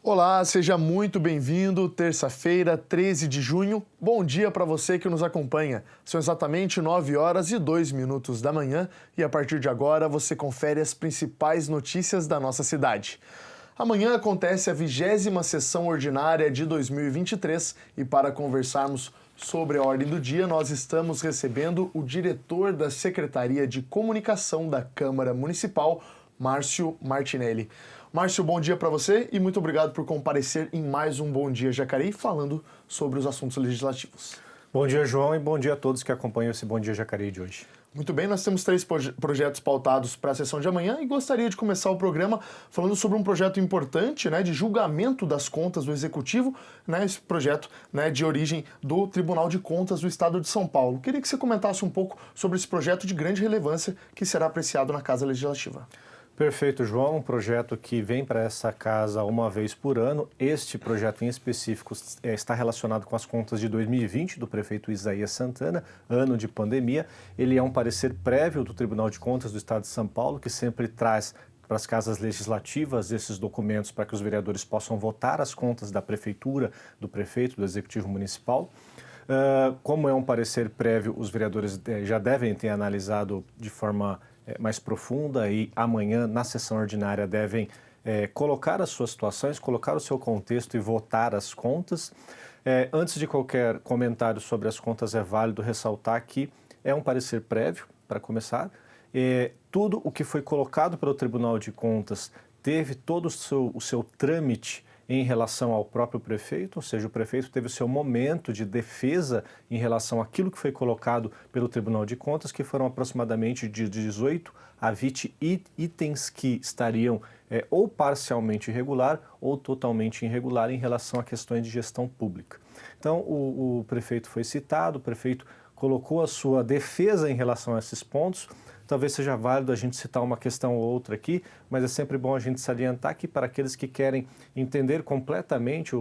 Olá, seja muito bem-vindo. Terça-feira, 13 de junho. Bom dia para você que nos acompanha. São exatamente 9 horas e 2 minutos da manhã e a partir de agora você confere as principais notícias da nossa cidade. Amanhã acontece a 20ª sessão ordinária de 2023 e para conversarmos sobre a ordem do dia, nós estamos recebendo o diretor da Secretaria de Comunicação da Câmara Municipal, Márcio Martinelli. Márcio, bom dia para você e muito obrigado por comparecer em mais um Bom Dia Jacareí, falando sobre os assuntos legislativos. Bom dia, João, e bom dia a todos que acompanham esse Bom Dia Jacareí de hoje. Muito bem, nós temos 3 projetos pautados para a sessão de amanhã e gostaria de começar o programa falando sobre um projeto importante, de julgamento das contas do Executivo, esse projeto de origem do Tribunal de Contas do Estado de São Paulo. Queria que você comentasse um pouco sobre esse projeto de grande relevância que será apreciado na Casa Legislativa. Perfeito, João. Um projeto que vem para essa casa uma vez por ano. Este projeto em específico está relacionado com as contas de 2020 do prefeito Isaías Santana, ano de pandemia. Ele é um parecer prévio do Tribunal de Contas do Estado de São Paulo, que sempre traz para as casas legislativas esses documentos para que os vereadores possam votar as contas da prefeitura, do prefeito, do executivo municipal. Como é um parecer prévio, os vereadores já devem ter analisado de forma mais profunda e amanhã, na sessão ordinária, devem colocar as suas situações, colocar o seu contexto e votar as contas. Antes de qualquer comentário sobre as contas, é válido ressaltar que é um parecer prévio, para começar. Tudo o que foi colocado pelo Tribunal de Contas teve todo o seu trâmite em relação ao próprio prefeito, ou seja, o prefeito teve o seu momento de defesa em relação àquilo que foi colocado pelo Tribunal de Contas, que foram aproximadamente de 18 a 20 itens que estariam ou parcialmente irregular ou totalmente irregular em relação a questões de gestão pública. Então, o prefeito foi citado, o prefeito colocou a sua defesa em relação a esses pontos. Talvez seja válido a gente citar uma questão ou outra aqui, mas é sempre bom a gente salientar que para aqueles que querem entender completamente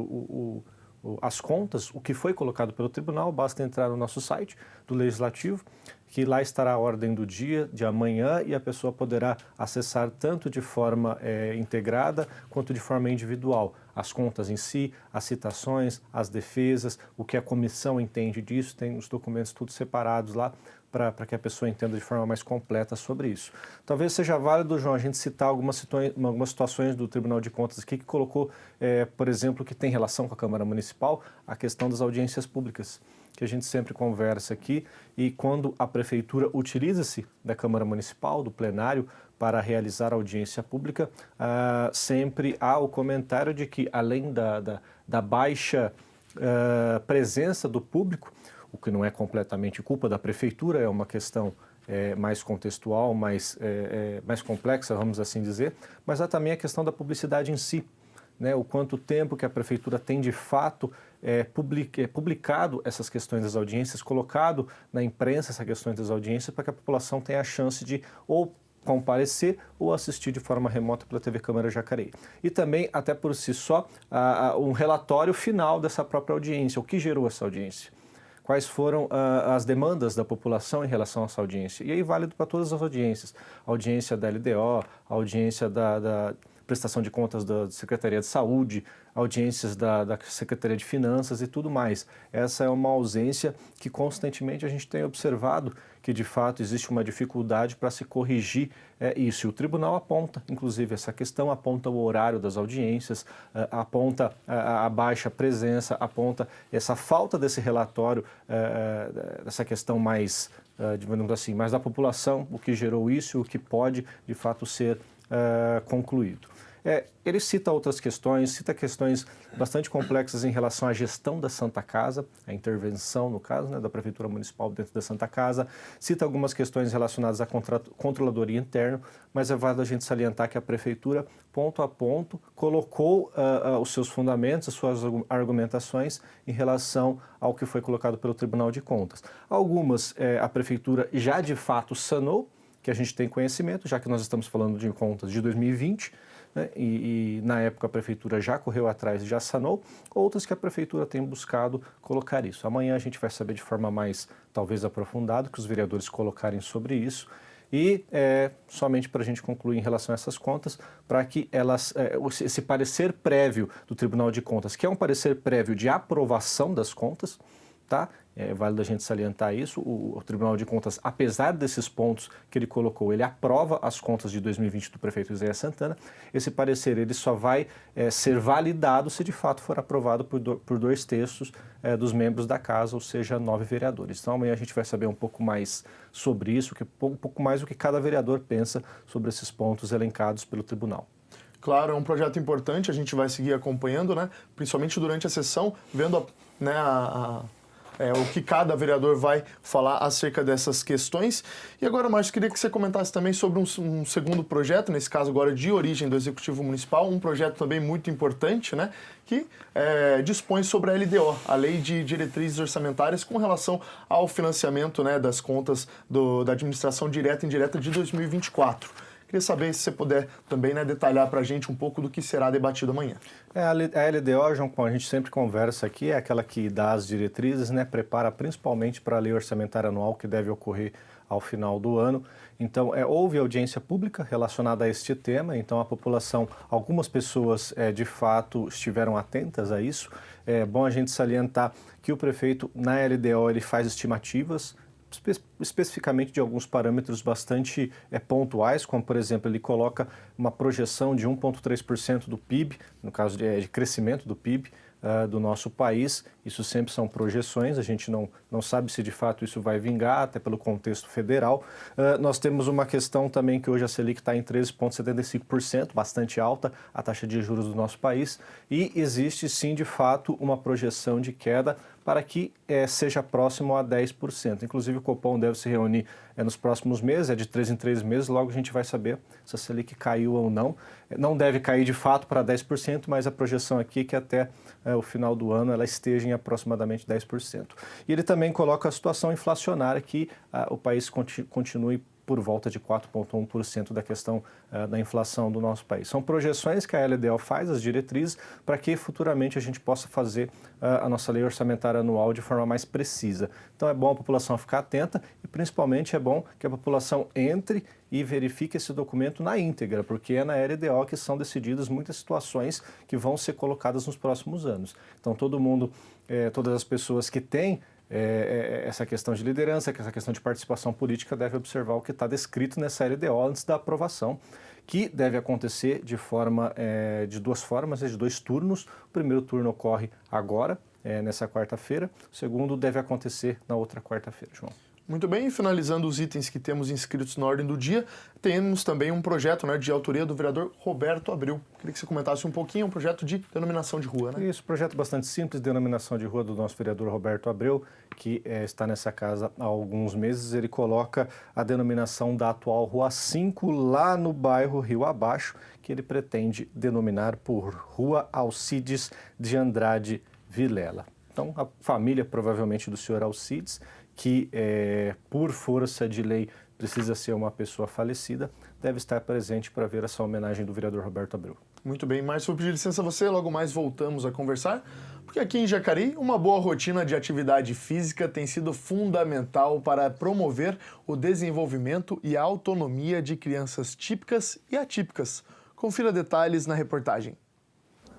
as contas, o que foi colocado pelo tribunal, basta entrar no nosso site do Legislativo, que lá estará a ordem do dia de amanhã e a pessoa poderá acessar tanto de forma integrada quanto de forma individual as contas em si, as citações, as defesas, o que a comissão entende disso, tem os documentos todos separados lá para que a pessoa entenda de forma mais completa sobre isso. Talvez seja válido, João, a gente citar algumas situações do Tribunal de Contas aqui que colocou, por exemplo, que tem relação com a Câmara Municipal, a questão das audiências públicas, que a gente sempre conversa aqui, e quando a Prefeitura utiliza-se da Câmara Municipal, do plenário, para realizar audiência pública, sempre há o comentário de que, além da baixa presença do público, o que não é completamente culpa da Prefeitura, é uma questão mais contextual, mais complexa, vamos assim dizer, mas há também a questão da publicidade em si, o quanto tempo que a Prefeitura tem de fato publicado essas questões das audiências, colocado na imprensa essas questões das audiências para que a população tenha a chance de ou comparecer ou assistir de forma remota pela TV Câmara Jacareí. E também, até por si só, um relatório final dessa própria audiência, o que gerou essa audiência. Quais foram as demandas da população em relação a essa audiência. E aí válido para todas as audiências. A audiência da LDO, a audiência da prestação de contas da Secretaria de Saúde, audiências da Secretaria de Finanças e tudo mais. Essa é uma ausência que constantemente a gente tem observado que de fato existe uma dificuldade para se corrigir isso. E o tribunal aponta, inclusive, essa questão, aponta o horário das audiências, aponta a baixa presença, aponta essa falta desse relatório, dessa questão mais, digamos assim, mais da população, o que gerou isso, o que pode de fato ser concluído. Ele cita outras questões, cita questões bastante complexas em relação à gestão da Santa Casa, a intervenção, no caso, né, da Prefeitura Municipal dentro da Santa Casa, cita algumas questões relacionadas à controladoria interna, mas é válido a gente salientar que a Prefeitura, ponto a ponto, colocou os seus fundamentos, as suas argumentações em relação ao que foi colocado pelo Tribunal de Contas. Algumas a Prefeitura já de fato sanou, que a gente tem conhecimento, já que nós estamos falando de contas de 2020, né, e na época a Prefeitura já correu atrás e já sanou, outras que a Prefeitura tem buscado colocar isso. Amanhã a gente vai saber de forma mais, talvez, aprofundada, que os vereadores colocarem sobre isso, e somente para a gente concluir em relação a essas contas, para que elas, esse parecer prévio do Tribunal de Contas, que é um parecer prévio de aprovação das contas, tá? É válido a gente salientar isso. O Tribunal de Contas, apesar desses pontos que ele colocou, ele aprova as contas de 2020 do prefeito Izaias Santana. Esse parecer ele só vai ser validado se de fato for aprovado por 2/3 dos membros da casa, ou seja, 9 vereadores. Então amanhã a gente vai saber um pouco mais sobre isso, um pouco mais o que cada vereador pensa sobre esses pontos elencados pelo tribunal. Claro, é um projeto importante, a gente vai seguir acompanhando, né? Principalmente durante a sessão, vendo o que cada vereador vai falar acerca dessas questões. E agora, Márcio, queria que você comentasse também sobre um segundo projeto, nesse caso agora de origem do Executivo Municipal, um projeto também muito importante, né, que dispõe sobre a LDO, a Lei de Diretrizes Orçamentárias, com relação ao financiamento, né, das contas da administração direta e indireta de 2024. Queria saber se você puder também, né, detalhar para a gente um pouco do que será debatido amanhã. A LDO, João, como a gente sempre conversa aqui, é aquela que dá as diretrizes, né, prepara principalmente para a lei orçamentária anual que deve ocorrer ao final do ano. Então, houve audiência pública relacionada a este tema, então a população, algumas pessoas de fato estiveram atentas a isso. É bom a gente salientar que o prefeito, na LDO, ele faz estimativas, especificamente de alguns parâmetros bastante pontuais, como, por exemplo, ele coloca uma projeção de 1,3% do PIB, no caso de crescimento do PIB do nosso país. Isso sempre são projeções, a gente não sabe se de fato isso vai vingar, até pelo contexto federal. Nós temos uma questão também que hoje a Selic está em 13,75%, bastante alta a taxa de juros do nosso país, e existe sim de fato uma projeção de queda para que seja próximo a 10%. Inclusive o Copom deve se reunir nos próximos meses, de 3 em 3 meses, logo a gente vai saber se a Selic caiu ou não. Não deve cair de fato para 10%, mas a projeção aqui é que até o final do ano ela esteja em aproximadamente 10%. E ele também coloca a situação inflacionária, que o país continue por volta de 4,1% da questão da inflação do nosso país. São projeções que a LDO faz, as diretrizes, para que futuramente a gente possa fazer a nossa lei orçamentária anual de forma mais precisa. Então é bom a população ficar atenta e principalmente é bom que a população entre e verifique esse documento na íntegra, porque é na LDO que são decididas muitas situações que vão ser colocadas nos próximos anos. Então todo mundo, todas as pessoas que têm essa questão de liderança, essa questão de participação política, deve observar o que está descrito nessa LDO antes da aprovação, que deve acontecer de 2 formas, de 2 turnos. O primeiro turno ocorre agora, nessa quarta-feira, o segundo deve acontecer na outra quarta-feira, João. Muito bem, finalizando os itens que temos inscritos na ordem do dia, temos também um projeto, né, de autoria do vereador Roberto Abreu. Queria que você comentasse um pouquinho, um projeto de denominação de rua, né? Isso, projeto bastante simples, denominação de rua do nosso vereador Roberto Abreu, que está nessa casa há alguns meses. Ele coloca a denominação da atual Rua 5, lá no bairro Rio Abaixo, que ele pretende denominar por Rua Alcides de Andrade Vilela. Então, a família, provavelmente, do senhor Alcides, que por força de lei precisa ser uma pessoa falecida, deve estar presente para ver essa homenagem do vereador Roberto Abreu. Muito bem, Márcio, vou pedir licença a você, logo mais voltamos a conversar, porque aqui em Jacareí, uma boa rotina de atividade física tem sido fundamental para promover o desenvolvimento e a autonomia de crianças típicas e atípicas. Confira detalhes na reportagem.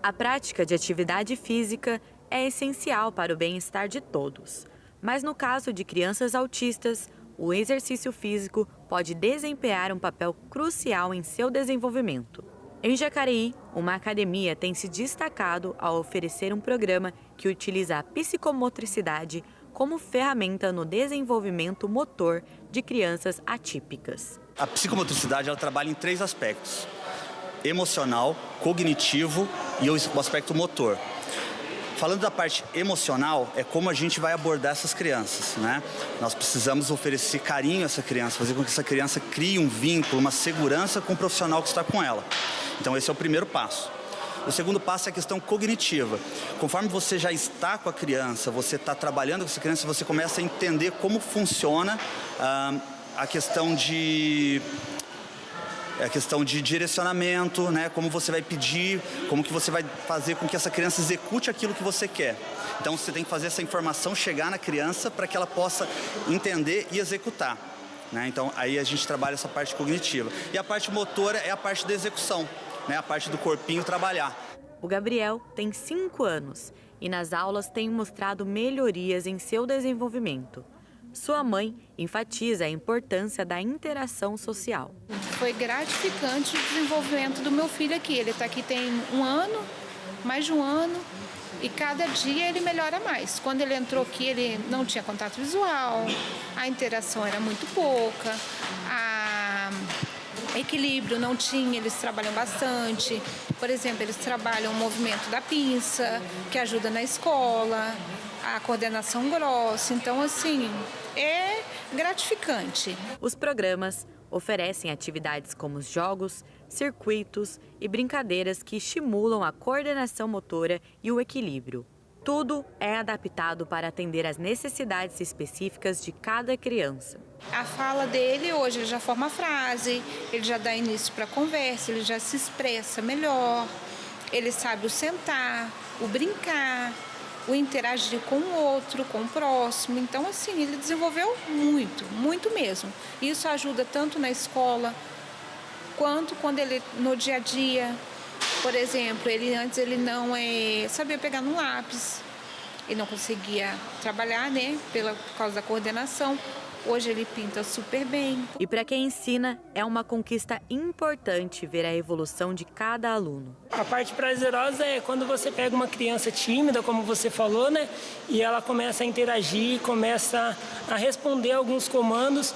A prática de atividade física é essencial para o bem-estar de todos. Mas no caso de crianças autistas, o exercício físico pode desempenhar um papel crucial em seu desenvolvimento. Em Jacareí, uma academia tem se destacado ao oferecer um programa que utiliza a psicomotricidade como ferramenta no desenvolvimento motor de crianças atípicas. A psicomotricidade ela trabalha em 3 aspectos. emocional, cognitivo e o aspecto motor. Falando da parte emocional, é como a gente vai abordar essas crianças, né? Nós precisamos oferecer carinho a essa criança, fazer com que essa criança crie um vínculo, uma segurança com o profissional que está com ela. Então esse é o primeiro passo. O segundo passo é a questão cognitiva. Conforme você já está com a criança, você está trabalhando com essa criança, você começa a entender como funciona a questão de direcionamento, né? Como você vai pedir, como que você vai fazer com que essa criança execute aquilo que você quer. Então você tem que fazer essa informação chegar na criança para que ela possa entender e executar, né? Então aí a gente trabalha essa parte cognitiva. E a parte motora é a parte da execução, né? A parte do corpinho trabalhar. O Gabriel tem 5 anos e nas aulas tem mostrado melhorias em seu desenvolvimento. Sua mãe enfatiza a importância da interação social. Foi gratificante o desenvolvimento do meu filho aqui. Ele está aqui tem um ano, mais de um ano, e cada dia ele melhora mais. Quando ele entrou aqui, ele não tinha contato visual, a interação era muito pouca, equilíbrio não tinha, eles trabalham bastante. Por exemplo, eles trabalham o movimento da pinça, que ajuda na escola, a coordenação grossa. Então, assim, é gratificante. Os programas oferecem atividades como jogos, circuitos e brincadeiras que estimulam a coordenação motora e o equilíbrio. Tudo é adaptado para atender às necessidades específicas de cada criança. A fala dele hoje, ele já forma a frase, ele já dá início para a conversa, ele já se expressa melhor, ele sabe o sentar, o brincar, o interagir com o outro, com o próximo. Então, assim, ele desenvolveu muito, muito mesmo. Isso ajuda tanto na escola, quanto quando ele no dia a dia. Por exemplo, antes ele não sabia pegar no lápis, ele não conseguia trabalhar, né, por causa da coordenação. Hoje ele pinta super bem. E para quem ensina, é uma conquista importante ver a evolução de cada aluno. A parte prazerosa é quando você pega uma criança tímida, como você falou, né? E ela começa a interagir, começa a responder alguns comandos.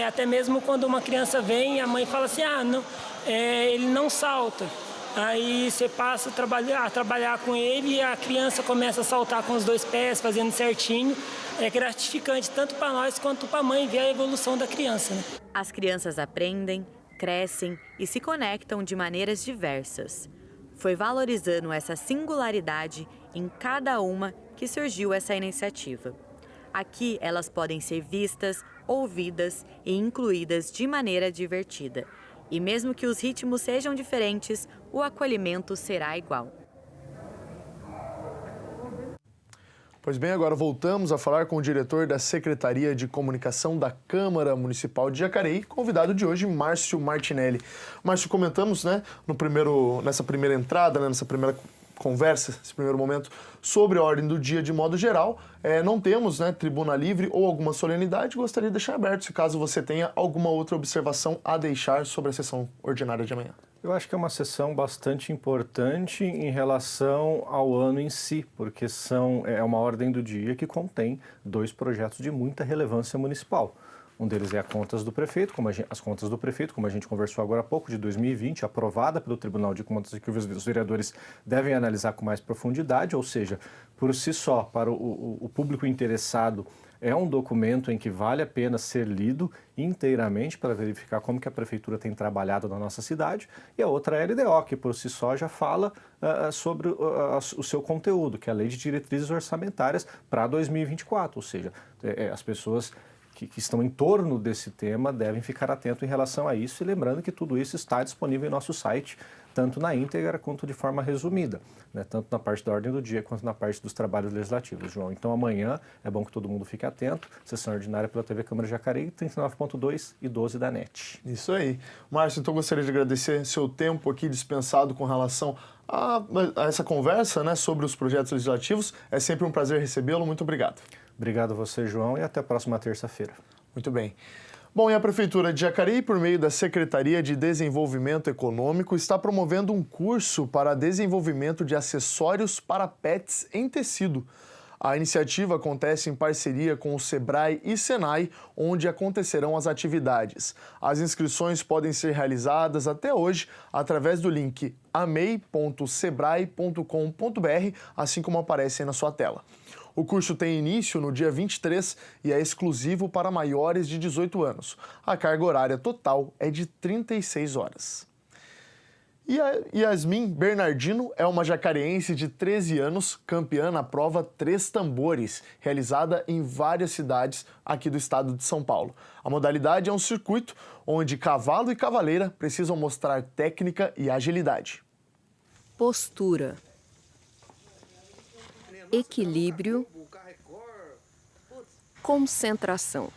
Até mesmo quando uma criança vem e a mãe fala assim, ele não salta. Aí você passa a trabalhar com ele e a criança começa a saltar com os 2 pés, fazendo certinho. É gratificante tanto para nós quanto para a mãe ver a evolução da criança, né? As crianças aprendem, crescem e se conectam de maneiras diversas. Foi valorizando essa singularidade em cada uma que surgiu essa iniciativa. Aqui elas podem ser vistas, ouvidas e incluídas de maneira divertida. E mesmo que os ritmos sejam diferentes, o acolhimento será igual. Pois bem, agora voltamos a falar com o diretor da Secretaria de Comunicação da Câmara Municipal de Jacareí, convidado de hoje, Márcio Martinelli. Márcio, comentamos, né, nessa primeira entrada, né, nessa primeira conversa, esse primeiro momento, sobre a ordem do dia de modo geral. Não temos, né, tribuna livre ou alguma solenidade. Gostaria de deixar aberto, se caso você tenha alguma outra observação a deixar sobre a sessão ordinária de amanhã. Eu acho que é uma sessão bastante importante em relação ao ano em si, porque é uma ordem do dia que contém 2 projetos de muita relevância municipal. Um deles é as contas do prefeito, como a gente conversou agora há pouco, de 2020, aprovada pelo Tribunal de Contas e que os vereadores devem analisar com mais profundidade, ou seja, por si só, para o público interessado, é um documento em que vale a pena ser lido inteiramente para verificar como que a prefeitura tem trabalhado na nossa cidade. E a outra é a LDO, que por si só já fala sobre o seu conteúdo, que é a Lei de Diretrizes Orçamentárias para 2024, ou seja, as pessoas que estão em torno desse tema devem ficar atentos em relação a isso, e lembrando que tudo isso está disponível em nosso site, tanto na íntegra quanto de forma resumida, né? Tanto na parte da ordem do dia quanto na parte dos trabalhos legislativos, João. Então amanhã é bom que todo mundo fique atento, sessão ordinária pela TV Câmara de Jacareí, 39.2 e 12 da NET. Isso aí. Márcio, então gostaria de agradecer seu tempo aqui dispensado com relação a essa conversa, né, sobre os projetos legislativos. É sempre um prazer recebê-lo. Muito obrigado. Obrigado a você, João, e até a próxima terça-feira. Muito bem. Bom, e a Prefeitura de Jacareí, por meio da Secretaria de Desenvolvimento Econômico, está promovendo um curso para desenvolvimento de acessórios para pets em tecido. A iniciativa acontece em parceria com o Sebrae e Senai, onde acontecerão as atividades. As inscrições podem ser realizadas até hoje através do link amei.sebrae.com.br, assim como aparece aí na sua tela. O curso tem início no dia 23 e é exclusivo para maiores de 18 anos. A carga horária total é de 36 horas. E a Yasmin Bernardino é uma jacareense de 13 anos, campeã na prova Três Tambores, realizada em várias cidades aqui do estado de São Paulo. A modalidade é um circuito onde cavalo e cavaleira precisam mostrar técnica e agilidade. Postura, equilíbrio, concentração.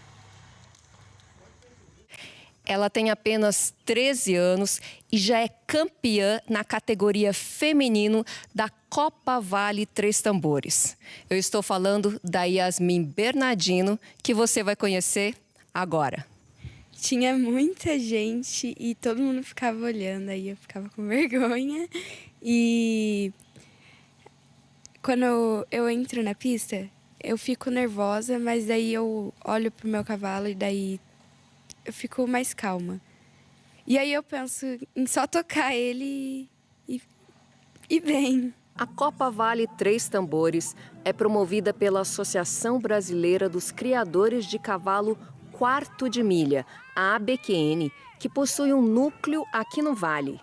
Ela tem apenas 13 anos e já é campeã na categoria feminino da Copa Vale Três Tambores. Eu estou falando da Yasmin Bernardino, que você vai conhecer agora. Tinha muita gente e todo mundo ficava olhando, aí eu ficava com vergonha. E quando eu entro na pista, eu fico nervosa, mas daí eu olho pro meu cavalo e daí eu fico mais calma. E aí eu penso em só tocar ele e bem. A Copa Vale Três Tambores é promovida pela Associação Brasileira dos Criadores de Cavalo Quarto de Milha, a ABQN, que possui um núcleo aqui no Vale.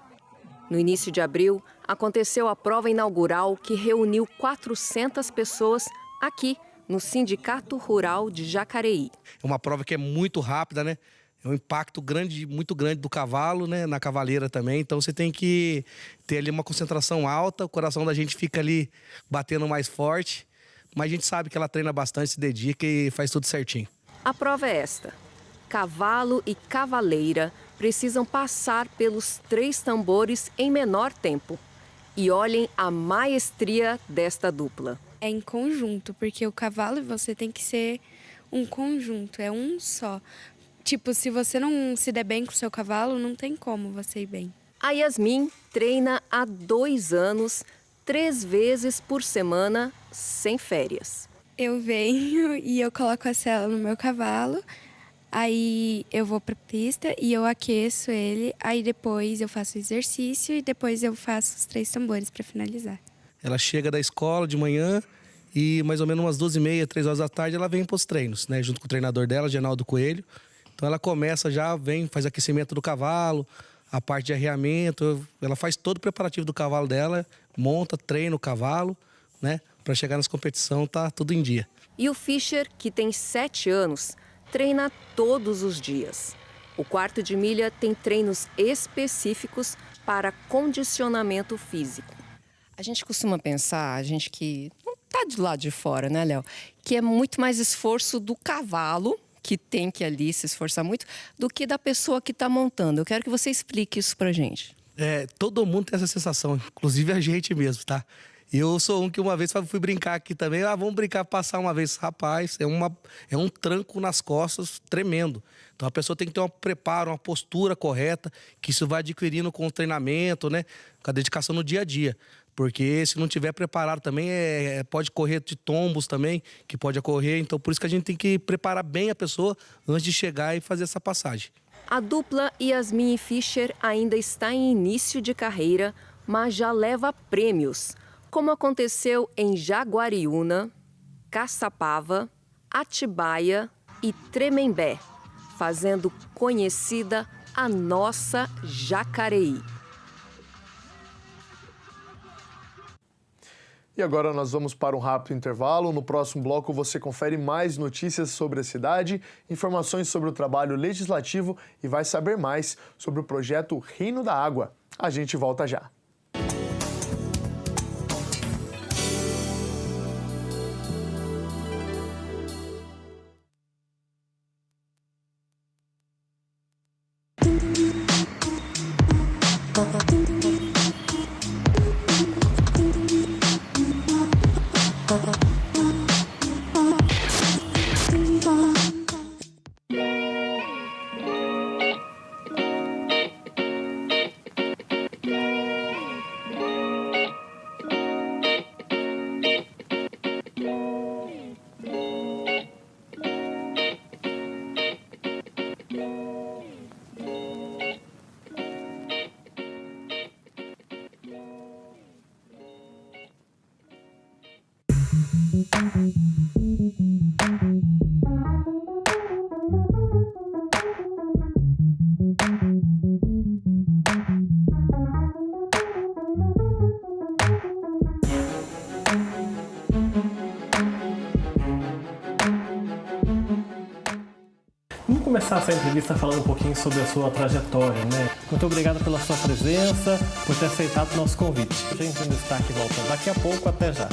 No início de abril, aconteceu a prova inaugural que reuniu 400 pessoas aqui no Sindicato Rural de Jacareí. É uma prova que é muito rápida, né? É um impacto grande, muito grande do cavalo, né? Na cavaleira também. Então você tem que ter ali uma concentração alta, o coração da gente fica ali batendo mais forte. Mas a gente sabe que ela treina bastante, se dedica e faz tudo certinho. A prova é esta. Cavalo e cavaleira precisam passar pelos três tambores em menor tempo. E olhem a maestria desta dupla. É em conjunto, porque o cavalo e você tem que ser um conjunto, é um só. Tipo, se você não se der bem com o seu cavalo, não tem como você ir bem. A Yasmin treina há 2 anos, 3 vezes por semana, sem férias. Eu venho e eu coloco a sela no meu cavalo, aí eu vou pra pista e eu aqueço ele, aí depois eu faço exercício e depois eu faço os 3 tambores para finalizar. Ela chega da escola de manhã e mais ou menos umas 12h30, 3 horas da tarde, ela vem para os treinos, né? Junto com o treinador dela, Genaldo Coelho. Então ela começa já, vem, faz aquecimento do cavalo, a parte de arreamento, ela faz todo o preparativo do cavalo dela, monta, treina o cavalo, né? Para chegar nas competições, tá tudo em dia. E o Fischer, que tem 7 anos, treina todos os dias. O quarto de milha tem treinos específicos para condicionamento físico. A gente costuma pensar, a gente que não tá de lado de fora, né, Léo? Que é muito mais esforço do cavalo, que tem que ali se esforçar muito, do que da pessoa que está montando. Eu quero que você explique isso pra gente. Todo mundo tem essa sensação, inclusive a gente mesmo, tá? Eu sou um que uma vez fui brincar aqui também, vamos brincar, passar uma vez. Rapaz, é um tranco nas costas tremendo. Então a pessoa tem que ter um preparo, uma postura correta, que isso vai adquirindo com o treinamento, né? Com a dedicação no dia a dia. Porque se não tiver preparado também, pode correr de tombos também, que pode ocorrer. Então, por isso que a gente tem que preparar bem a pessoa antes de chegar e fazer essa passagem. A dupla Yasmin e Fischer ainda está em início de carreira, mas já leva prêmios, como aconteceu em Jaguariúna, Caçapava, Atibaia e Tremembé, fazendo conhecida a nossa Jacareí. E agora nós vamos para um rápido intervalo. No próximo bloco você confere mais notícias sobre a cidade, informações sobre o trabalho legislativo e vai saber mais sobre o projeto Reino da Água. A gente volta já. começar essa entrevista falando um pouquinho sobre a sua trajetória, né? Muito obrigado pela sua presença, por ter aceitado o nosso convite. A gente no Destaque volta daqui a pouco, até já.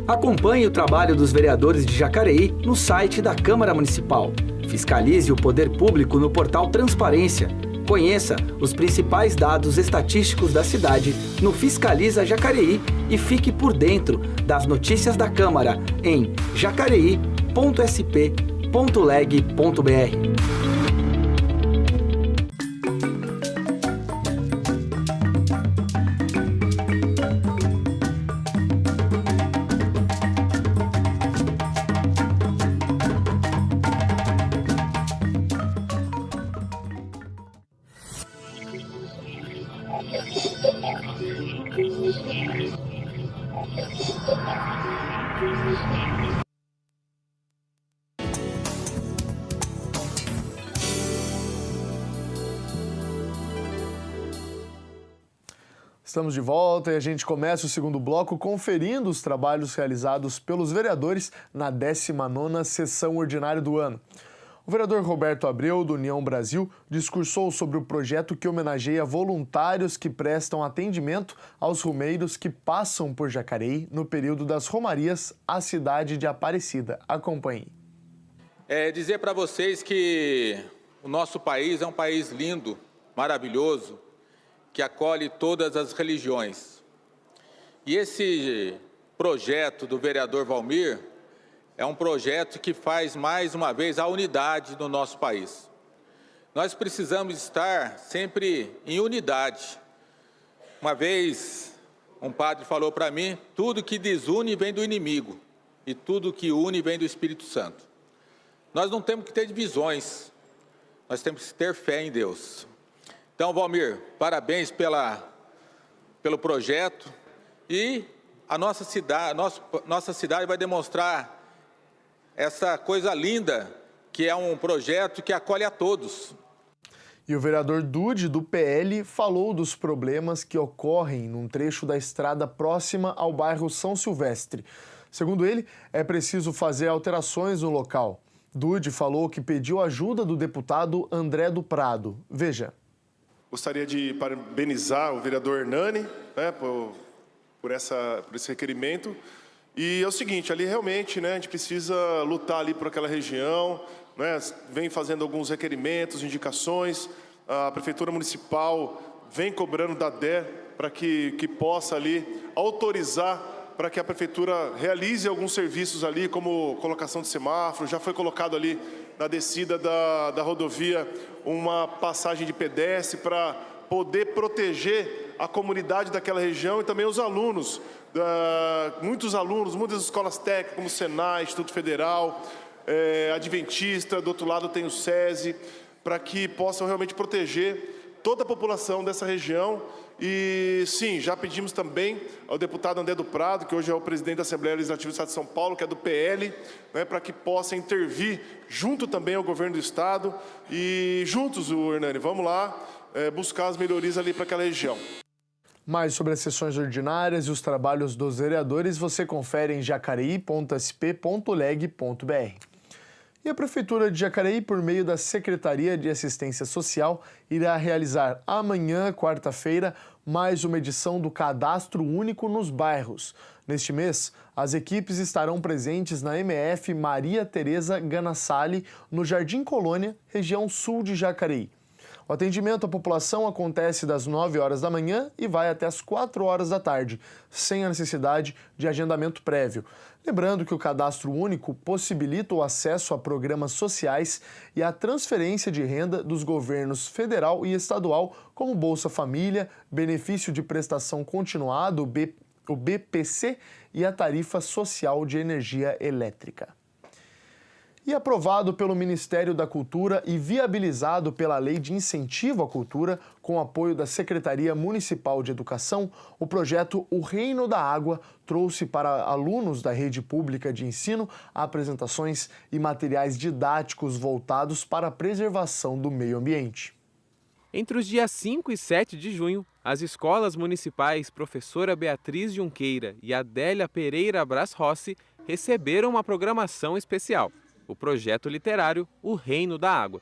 Acompanhe o trabalho dos vereadores de Jacareí no site da Câmara Municipal. Fiscalize o poder público no portal Transparência. Conheça os principais dados estatísticos da cidade no Fiscaliza Jacareí e fique por dentro das notícias da Câmara em jacareí.sp.leg.br. Estamos de volta e a gente começa o segundo bloco conferindo os trabalhos realizados pelos vereadores na 19ª sessão ordinária do ano. O vereador Roberto Abreu, do União Brasil, discursou sobre o projeto que homenageia voluntários que prestam atendimento aos romeiros que passam por Jacareí no período das romarias à cidade de Aparecida. Acompanhe. Dizer para vocês que o nosso país é um país lindo, maravilhoso, que acolhe todas as religiões. E esse projeto do vereador Valmir é um projeto que faz, mais uma vez, a unidade do nosso país. Nós precisamos estar sempre em unidade. Uma vez, um padre falou para mim, tudo que desune vem do inimigo, e tudo que une vem do Espírito Santo. Nós não temos que ter divisões, nós temos que ter fé em Deus. Então, Valmir, parabéns pelo projeto e a nossa cidade vai demonstrar essa coisa linda que é um projeto que acolhe a todos. E o vereador Dude, do PL, falou dos problemas que ocorrem num trecho da estrada próxima ao bairro São Silvestre. Segundo ele, é preciso fazer alterações no local. Dude falou que pediu ajuda do deputado André do Prado. Veja. Gostaria de parabenizar o vereador Hernani, né, por esse requerimento. E é o seguinte, ali realmente, né, a gente precisa lutar ali por aquela região, né, vem fazendo alguns requerimentos, indicações, a Prefeitura Municipal vem cobrando da DE para que possa ali autorizar para que a Prefeitura realize alguns serviços ali, como colocação de semáforo, já foi colocado ali na descida da rodovia uma passagem de pedestre para poder proteger a comunidade daquela região e também os alunos, muitas escolas técnicas, como o Senai, Instituto Federal, Adventista, do outro lado tem o SESI, para que possam realmente proteger toda a população dessa região. E sim, já pedimos também ao deputado André do Prado, que hoje é o presidente da Assembleia Legislativa do Estado de São Paulo, que é do PL, né, para que possa intervir junto também ao governo do Estado e juntos, Hernani, vamos lá buscar as melhorias ali para aquela região. Mais sobre as sessões ordinárias e os trabalhos dos vereadores você confere em jacareí.sp.leg.br. E a Prefeitura de Jacareí, por meio da Secretaria de Assistência Social, irá realizar amanhã, quarta-feira, mais uma edição do Cadastro Único nos Bairros. Neste mês, as equipes estarão presentes na MF Maria Tereza Ganassali, no Jardim Colônia, região sul de Jacareí. O atendimento à população acontece das 9 horas da manhã e vai até as 4 horas da tarde, sem a necessidade de agendamento prévio. Lembrando que o Cadastro Único possibilita o acesso a programas sociais e a transferência de renda dos governos federal e estadual, como Bolsa Família, Benefício de Prestação Continuada, o BPC, e a Tarifa Social de Energia Elétrica. E aprovado pelo Ministério da Cultura e viabilizado pela Lei de Incentivo à Cultura, com apoio da Secretaria Municipal de Educação, o projeto O Reino da Água trouxe para alunos da rede pública de ensino apresentações e materiais didáticos voltados para a preservação do meio ambiente. Entre os dias 5 e 7 de junho, as escolas municipais Professora Beatriz Junqueira e Adélia Pereira Braz Rossi receberam uma programação especial. O projeto literário O Reino da Água,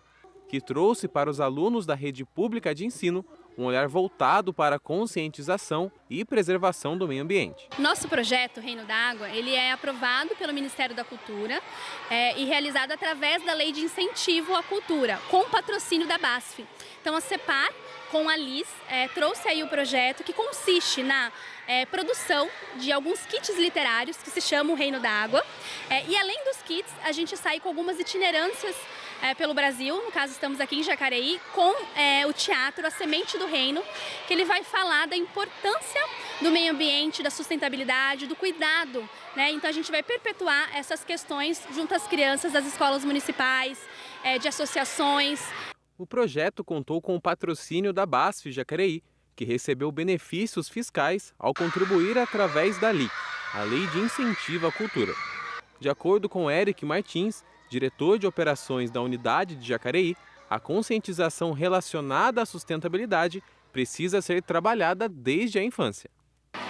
que trouxe para os alunos da rede pública de ensino um olhar voltado para a conscientização e preservação do meio ambiente. Nosso projeto Reino da Água, ele é aprovado pelo Ministério da Cultura e realizado através da Lei de Incentivo à Cultura, com patrocínio da BASF. Então a CEPAR, com a LIS, trouxe aí o projeto que consiste na produção de alguns kits literários que se chamam Reino da Água. E além dos kits, a gente sai com algumas itinerâncias pelo Brasil, no caso estamos aqui em Jacareí, com o teatro A Semente do Reino, que ele vai falar da importância do meio ambiente, da sustentabilidade, do cuidado, né? Então a gente vai perpetuar essas questões junto às crianças das escolas municipais, de associações. O projeto contou com o patrocínio da BASF Jacareí, que recebeu benefícios fiscais ao contribuir através da LIC, a Lei de Incentivo à Cultura. De acordo com Eric Martins, diretor de operações da unidade de Jacareí, a conscientização relacionada à sustentabilidade precisa ser trabalhada desde a infância.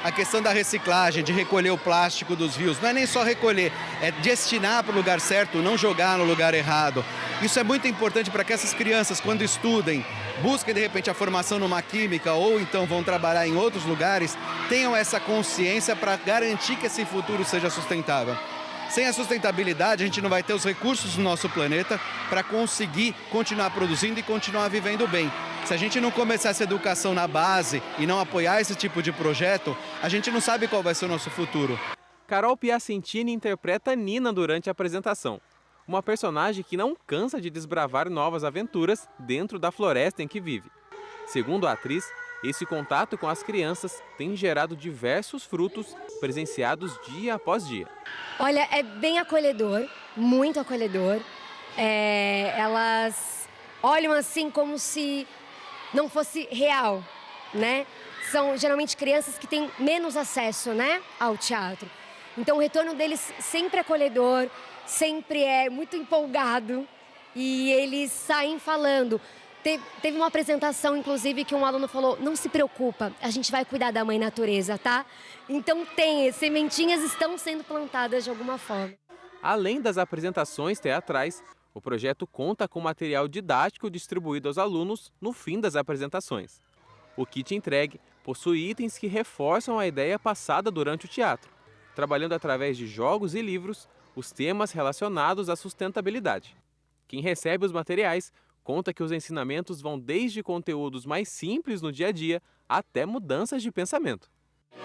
A questão da reciclagem, de recolher o plástico dos rios, não é nem só recolher, é destinar para o lugar certo, não jogar no lugar errado. Isso é muito importante para que essas crianças, quando estudem, busquem de repente a formação numa química ou então vão trabalhar em outros lugares, tenham essa consciência para garantir que esse futuro seja sustentável. Sem a sustentabilidade, a gente não vai ter os recursos do nosso planeta para conseguir continuar produzindo e continuar vivendo bem. Se a gente não começar essa educação na base e não apoiar esse tipo de projeto, a gente não sabe qual vai ser o nosso futuro. Carol Piacentini interpreta Nina durante a apresentação, uma personagem que não cansa de desbravar novas aventuras dentro da floresta em que vive. Segundo a atriz, esse contato com as crianças tem gerado diversos frutos presenciados dia após dia. Olha, é bem acolhedor, muito acolhedor. Elas olham assim como se não fosse real, né? São geralmente crianças que têm menos acesso, né, ao teatro. Então o retorno deles sempre é acolhedor, sempre é muito empolgado e eles saem falando. Teve uma apresentação, inclusive, que um aluno falou, não se preocupa, a gente vai cuidar da mãe natureza, tá? Então sementinhas estão sendo plantadas de alguma forma. Além das apresentações teatrais, o projeto conta com material didático distribuído aos alunos no fim das apresentações. O kit entregue possui itens que reforçam a ideia passada durante o teatro, trabalhando através de jogos e livros os temas relacionados à sustentabilidade. Quem recebe os materiais conta que os ensinamentos vão desde conteúdos mais simples no dia a dia até mudanças de pensamento.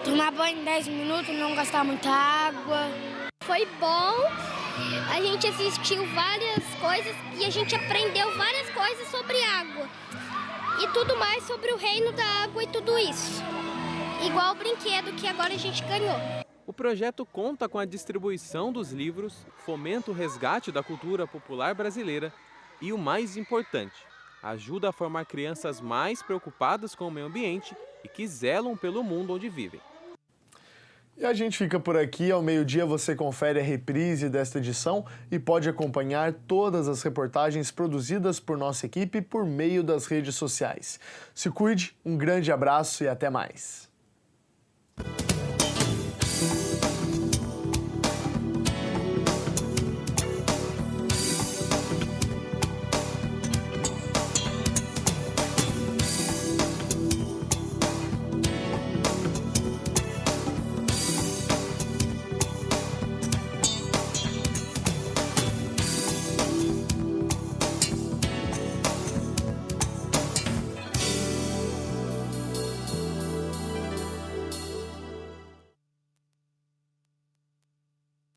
Tomar banho em 10 minutos, não gastar muita água. Foi bom, a gente assistiu várias coisas e a gente aprendeu várias coisas sobre água. E tudo mais sobre o reino da água e tudo isso. Igual o brinquedo que agora a gente ganhou. O projeto conta com a distribuição dos livros, fomenta o resgate da cultura popular brasileira e, o mais importante, ajuda a formar crianças mais preocupadas com o meio ambiente e que zelam pelo mundo onde vivem. E a gente fica por aqui. Ao meio-dia você confere a reprise desta edição e pode acompanhar todas as reportagens produzidas por nossa equipe por meio das redes sociais. Se cuide, um grande abraço e até mais.